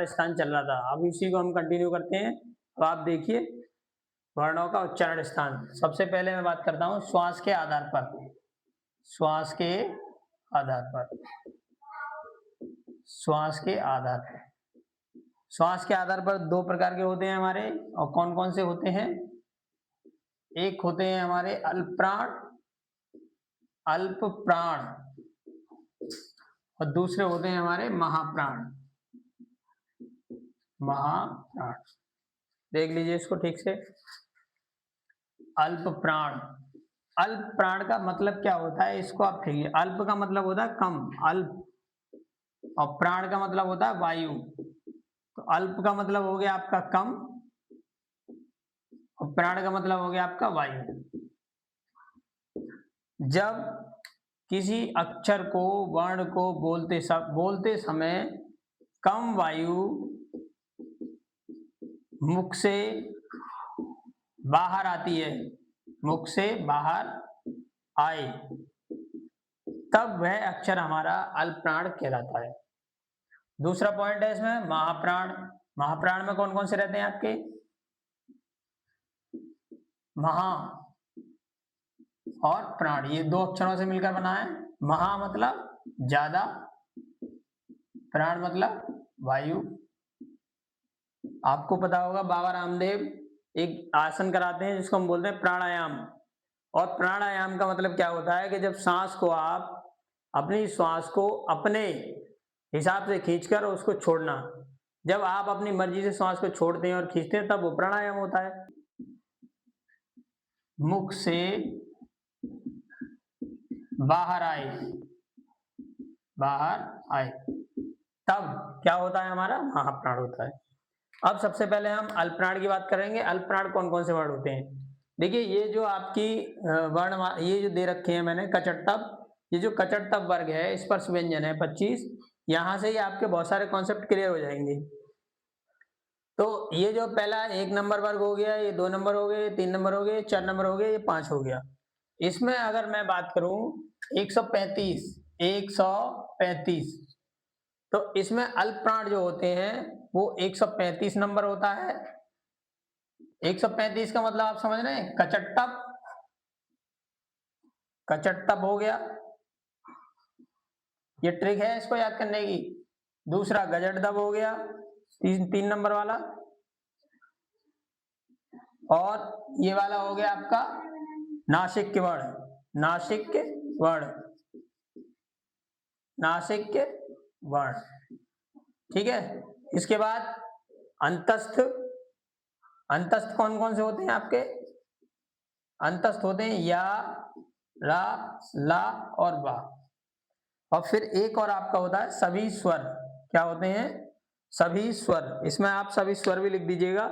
उच्चारण स्थान चल रहा था, अब इसी को हम कंटिन्यू करते हैं। तो आप देखिए वर्णों का उच्चारण स्थान। सबसे पहले मैं बात करता हूँ श्वास के आधार पर। श्वास के आधार पर, श्वास के आधार पर, श्वास के आधार पर दो प्रकार के होते हैं हमारे, और कौन कौन से होते हैं? एक होते हैं हमारे अल्प प्राण, अल्प प्राण, और दूसरे होते हैं हमारे महाप्राण, महाप्राण। देख लीजिए इसको ठीक से। अल्प प्राण, अल्प प्राण का मतलब क्या होता है, इसको आप देखिए। अल्प का मतलब होता है कम, अल्प, और प्राण का मतलब होता है वायु। तो अल्प का मतलब हो गया आपका कम, और प्राण का मतलब हो गया आपका वायु। जब किसी अक्षर को, वर्ण को बोलते समय कम वायु मुख से बाहर आती है, मुख से बाहर आए, तब वह अक्षर हमारा अल्प प्राण कहलाता है। दूसरा पॉइंट है इसमें महाप्राण। महाप्राण में कौन कौन से रहते हैं आपके? महा और प्राण, ये दो अक्षरों से मिलकर बना है। महा मतलब ज्यादा, प्राण मतलब वायु। आपको पता होगा बाबा रामदेव एक आसन कराते हैं जिसको हम बोलते हैं प्राणायाम। और प्राणायाम का मतलब क्या होता है कि जब सांस को आप अपनी श्वास को अपने हिसाब से खींचकर उसको छोड़ना, जब आप अपनी मर्जी से श्वास को छोड़ते हैं और खींचते हैं तब वो प्राणायाम होता है। मुख से बाहर आए, बाहर आए, तब क्या होता है हमारा? महाप्राण होता है। अब सबसे पहले हम अल्प प्राण की बात करेंगे। अल्प प्राण कौन कौन से वर्ण होते हैं? देखिए ये जो आपकी वर्ण, ये जो दे रखे हैं मैंने कचटतब, ये जो कचटतब वर्ग है, स्पर्श व्यंजन है 25, यहां से ही आपके बहुत सारे कॉन्सेप्ट क्लियर हो जाएंगे। तो ये जो पहला 1 नंबर वर्ग हो गया, ये 2 नंबर हो गए, 3 नंबर हो गए, 4 नंबर हो गए, ये 5 हो गया। इसमें अगर मैं बात करूं 135, 135, तो इसमें अल्प प्राण जो होते हैं वो 135 नंबर होता है। 135 का मतलब आप समझ रहे हैं? कचटतब, कचटतब हो गया, ये ट्रिक है इसको याद करने की। दूसरा गजटदब हो गया, 3 नंबर वाला, और ये वाला हो गया आपका नासिक वर्ण, नासिक वर्ण, नासिक वर्ण, ठीक है। इसके बाद अंतस्थ। अंतस्थ कौन कौन से होते हैं आपके? अंतस्थ होते हैं या, रा, ला और वा। और फिर एक और आपका होता है सभी स्वर। क्या होते हैं? सभी स्वर। इसमें आप सभी स्वर भी लिख दीजिएगा।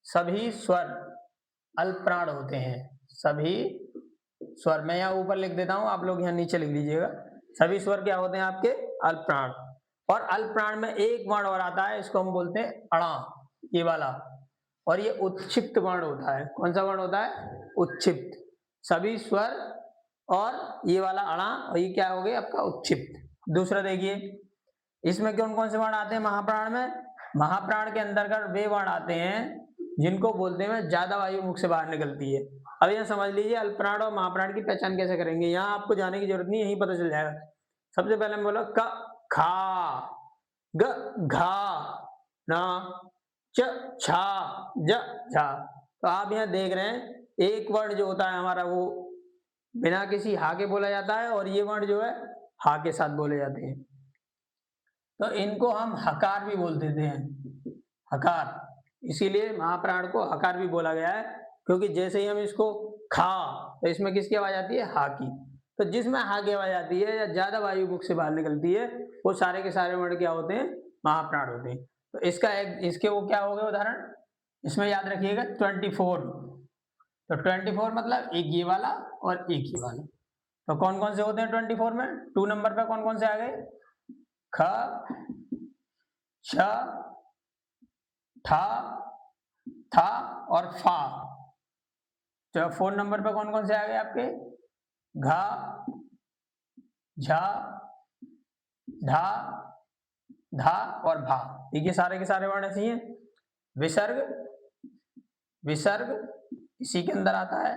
सभी स्वर अल्प प्राण होते हैं। सभी स्वर मैं यहाँ ऊपर लिख देता हूं, आप लोग यहाँ नीचे लिख लीजिएगा। सभी स्वर क्या होते हैं आपके? अल्प प्राण। और अल्प प्राण में एक वर्ण और आता है, इसको हम बोलते हैं अणा, ये वाला, और ये उच्छिप्त वर्ण होता है। कौन सा वर्ण होता है? उच्छिप्त। सभी स्वर और ये वाला अणा, और ये क्या हो गया आपका? उच्छिप्त। दूसरा देखिए इसमें कौन कौन से वर्ण आते हैं महाप्राण में? महाप्राण के अंतर्गत वे वर्ण आते हैं जिनको बोलते हैं ज्यादा वायु मुख से बाहर निकलती है। अब यहाँ समझ लीजिए अल्प प्राण और महाप्राण की पहचान कैसे करेंगे। यहाँ आपको जाने की जरूरत नहीं, यही पता चल जाएगा। सबसे पहले हम बोला क, खा, ग, घा, ना, च, छा, ज, झा। तो आप यहाँ देख रहे हैं एक वर्ण जो होता है हमारा वो बिना किसी हा के बोला जाता है, और ये वर्ण जो है हा के साथ बोले जाते हैं। तो इनको हम हकार भी बोल देते हैं, हकार। इसीलिए महाप्राण को हकार भी बोला गया है, क्योंकि जैसे ही हम इसको खा, तो इसमें किसकी आवाज आती है? हा की। तो जिसमें हा की आवाज आती है या ज्यादा वायु मुख से बाहर निकलती है, वो सारे के सारे वर्ण क्या होते हैं? महाप्राण होते हैं। तो इसके वो क्या हो गए उदाहरण, इसमें याद रखिएगा 24। तो 24 मतलब एक ये वाला और एक ये वाला। तो कौन कौन से होते हैं 24 में? 2 नंबर पे कौन कौन से आ गए? ख, छ, ठा, था और फा। तो 4 नंबर पे कौन कौन से आ गए आपके? घा, झा, ढा, धा और भा, देखिए सारे के सारे वर्ण ऐसे ही हैं। विसर्ग, विसर्ग इसी के अंदर आता है,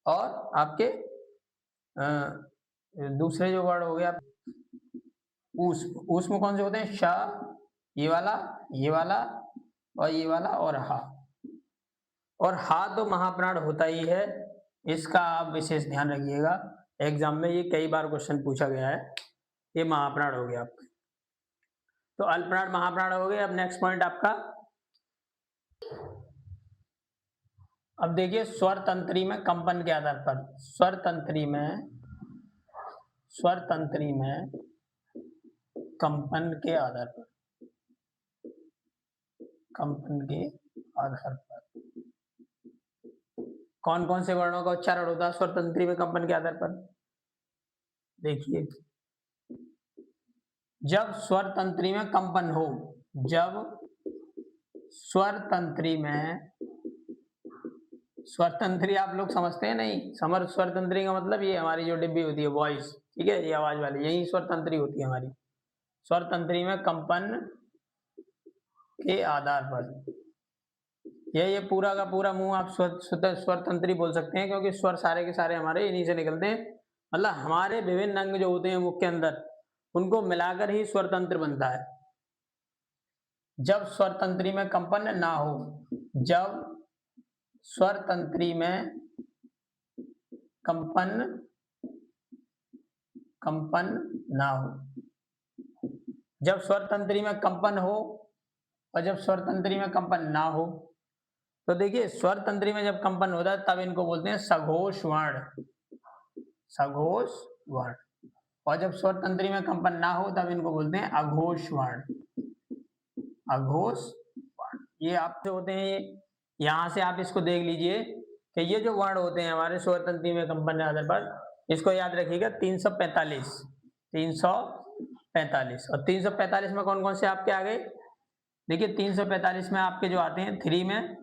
और आपके दूसरे जो वर्ड हो गया ऊष्म, ऊष्म कौन से होते हैं? श, ये वाला, ये वाला और ये वाला, और हा। और हा तो महाप्राण होता ही है, इसका आप विशेष ध्यान रखिएगा, एग्जाम में ये कई बार क्वेश्चन पूछा गया है। ये महाप्राण हो गया आपका। तो अल्पप्राण महाप्राण हो गए। अब नेक्स्ट पॉइंट आपका, अब देखिए स्वर तंत्री में कंपन के आधार पर, स्वर तंत्री में, स्वर तंत्री में कंपन के आधार पर, कंपन के आधार पर कौन कौन से वर्णों का उच्चारण होता है स्वर तंत्री में कंपन के आधार पर? देखिए, जब स्वर तंत्री में कंपन हो, जब स्वर तंत्री में, स्वर तंत्री आप लोग समझते हैं नहीं? समर स्वर तंत्री का मतलब ये हमारी जो डिब्बी होती है वॉइस, ठीक है, ये आवाज वाली, यही स्वर तंत्री होती है हमारी। स्वर तंत्री में कंपन के आधार पर, ये पूरा का पूरा मुंह आप स्वर तंत्री बोल सकते हैं, क्योंकि स्वर सारे के सारे हमारे इन्हीं से निकलते हैं। मतलब हमारे विभिन्न अंग जो होते हैं मुख के अंदर, उनको मिलाकर ही स्वर तंत्र बनता है। जब स्वर तंत्री में कंपन ना हो, जब स्वर तंत्री में कंपन, कंपन ना हो, जब स्वर तंत्री में कंपन हो और जब स्वर तंत्री में कंपन ना हो, तो देखिए स्वर तंत्री में जब कंपन होता है तब इनको बोलते हैं सघोष वर्ण, सघोष वर्ण, और जब स्वर तंत्री में कंपन ना हो तब इनको बोलते हैं अघोष वर्ण, अघोष वर्ण। ये आप जो होते हैं, यहां से आप इसको देख लीजिए कि ये जो वर्ण होते हैं हमारे स्वर तंत्री में कंपन के आधार पर, इसको याद रखिएगा 345, 345, और 345 में कौन कौन से आपके आ गए? देखिए 345 में आपके जो आते हैं 3 में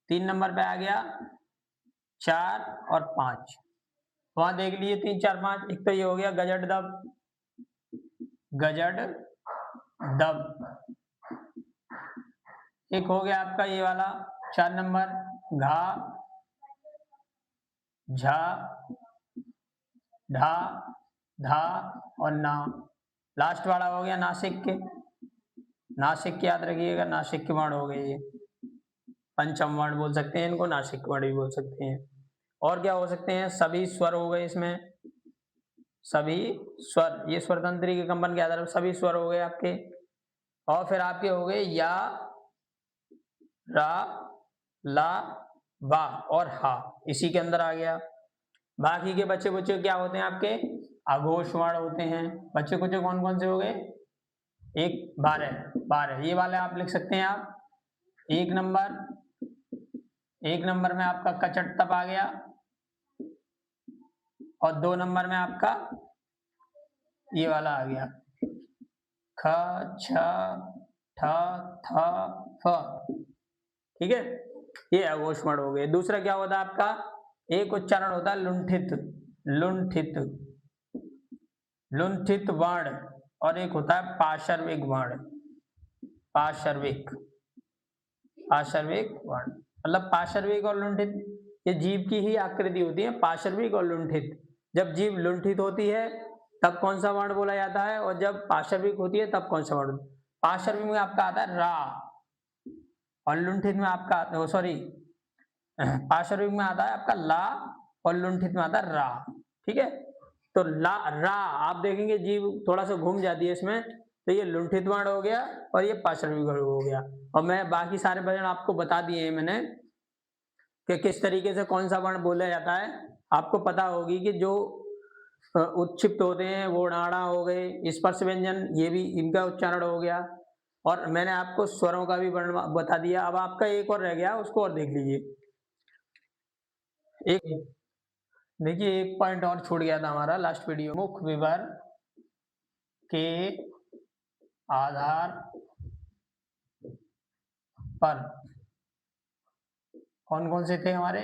3 नंबर पे आ गया 4 और 5, वहां देख लीजिए 3 4 5। एक तो ये हो गया गजड दब, गजड दब, एक हो गया आपका ये वाला 4 नंबर घा, झा, ढा, धा और ना। लास्ट वाला हो गया नासिक के, नासिक याद रखिएगा, नासिक के वर्ण हो गए ये, पंचम वर्ण बोल सकते हैं इनको, नासिक वर्ण भी बोल सकते हैं। और क्या हो सकते हैं? सभी स्वर हो गए इसमें, सभी स्वर, ये स्वर तंत्री के कंपन के आधार पर सभी स्वर हो गए आपके। और फिर आपके हो गए या, रा, ला, वा और हा, इसी के अंदर आ गया। बाकी के बच्चे बच्चे क्या होते हैं आपके? अघोष वर्ण होते हैं। बच्चे कुछ कौन कौन से हो गए? 12 ये वाले आप लिख सकते हैं आप। एक नंबर में आपका कचट तप आ गया, और 2 नंबर में आपका ये वाला आ गया ख, छ, ठ, थ, फ, ठीक है, ये अघोष वर्ण हो गए। दूसरा क्या होता है आपका? एक उच्चारण होता है लुंठित, लुंठित, लुंठित वर्ण, और एक होता है पाशर्विक वर्ण, पाशर्विक, पाशर्विक वर्ण। मतलब पाशर्विक और लुंठित ये जीव की ही आकृति होती है, पाशर्विक और लुंठित। जब जीव लुंठित होती है तब कौन सा वर्ण बोला जाता है, और जब पाशर्विक होती है तब कौन सा वर्ण? पाशर्विक में आपका आता है रा, और लुंठित में आपका, सॉरी, पाशर्विक में आता है आपका ला, और लुंठित में आता है रा, ठीक है। तो ला, रा आप देखेंगे जीव थोड़ा सा घूम जाती है इसमें, तो ये लुंठित वर्ण हो गया और ये पाशर्विक वर्ण हो गया। और मैं बाकी सारे वर्ण आपको बता दिए हैं मैंने कि किस तरीके से कौन सा वर्ण बोला जाता है। आपको पता होगी कि जो उत्क्षिप्त होते हैं वो णाड़ा हो गए, स्पर्श व्यंजन ये भी इनका उच्चारण हो गया, और मैंने आपको स्वरों का भी वर्ण बता दिया। अब आपका एक और रह गया, उसको और देख लीजिए। एक देखिए, एक पॉइंट और छूट गया था हमारा लास्ट वीडियो, मुख विवर के आधार पर कौन कौन से थे हमारे,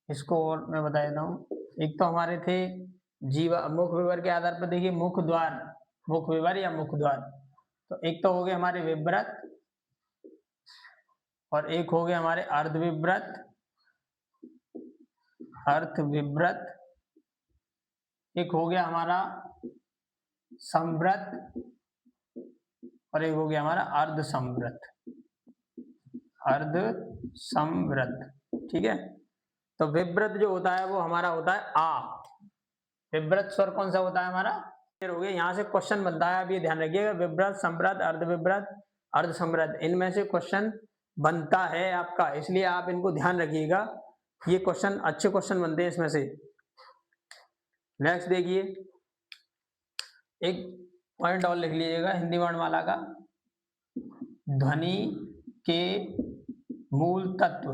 इसको और मैं बता देता हूँ। एक तो हमारे थे जीवा, मुख विवर के आधार पर देखिए मुख द्वार, मुख विवर या मुख द्वार। तो एक तो हो गए हमारे विव्रत और एक हो गए हमारे अर्धविव्रत, अर्थविव्रत, एक हो गया हमारा संव्रत और एक हो गया हमारा अर्ध संव्रत, अर्ध संव्रत। ठीक है, तो विव्रत जो होता है वो हमारा होता है आ। विव्रत स्वर कौन सा होता है हमारा, हो गया। यहाँ से क्वेश्चन बनता है, अभी ध्यान रखिएगा, विव्रत, संव्रत, अर्धविव्रत, अर्ध संव्रत, इनमें से क्वेश्चन बनता है आपका, इसलिए आप इनको ध्यान रखिएगा, ये क्वेश्चन अच्छे क्वेश्चन बनते हैं इसमें से। नेक्स्ट देखिए, एक पॉइंट और लिख लीजिएगा हिंदी वर्णमाला का, ध्वनि के मूल तत्व।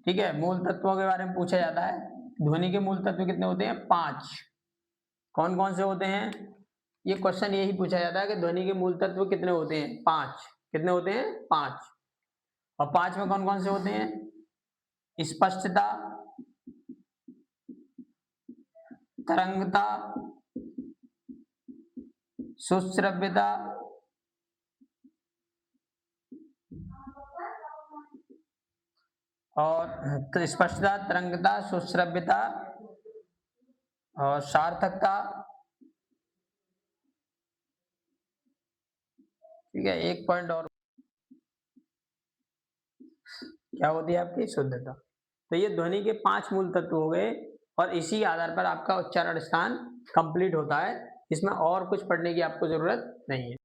ठीक है, मूल तत्वों के बारे में पूछा जाता है। ध्वनि के मूल तत्व कितने होते हैं, 5। कौन कौन से होते हैं, ये क्वेश्चन यही पूछा जाता है कि ध्वनि के मूल तत्व कितने होते हैं, 5। कितने होते हैं, 5। और 5 में कौन कौन से होते हैं, स्पष्टता, तरंगता, सुश्रव्यता, और स्पष्टता, तरंगता, सुश्रव्यता और सार्थकता। ठीक है, एक पॉइंट और क्या होती है आपकी, शुद्धता। तो ये ध्वनि के 5 मूल तत्व हो गए और इसी आधार पर आपका उच्चारण स्थान कंप्लीट होता है, इसमें और कुछ पढ़ने की आपको जरूरत नहीं है।